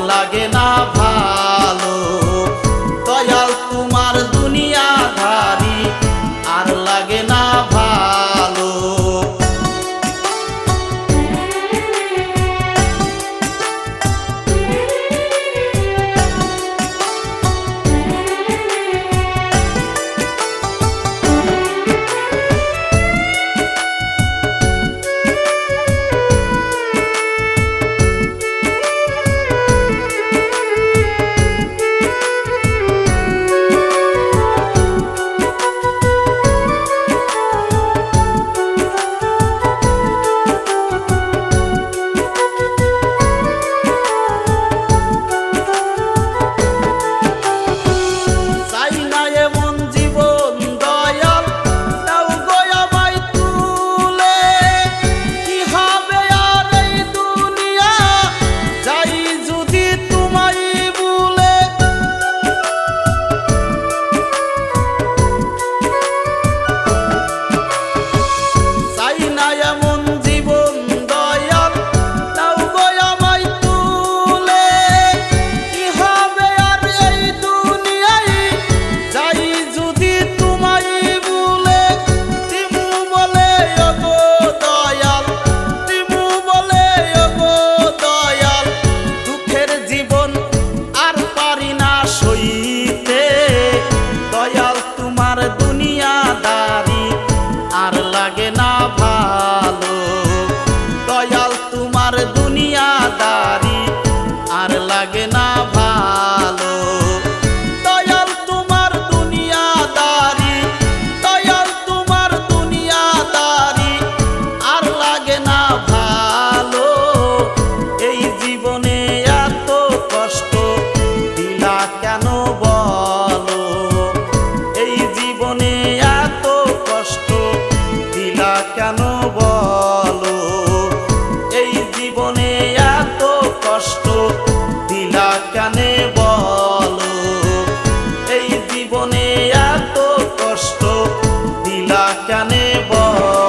লাগে না ভালো। দয়াল তোমার দুনিয়াদারি আর লাগে না ভালো। দুনিয়াদারি আর লাগে না ভালো। দয়াল তোমার দুনিয়াদারি আর লাগে না ভালো। দয়াল তোমার দুনিয়াদারি, দয়াল তোমার দুনিয়াদারি আর লাগে না ভালো। এই জীবনে এত কষ্ট দিলা কেন বলো? এই জীবনে এত কষ্ট দিলা কেন বলো? এই জীবনে এত কষ্ট দিলা কেন বলো? এই জীবনে এত কষ্ট দিলা কেন বলো?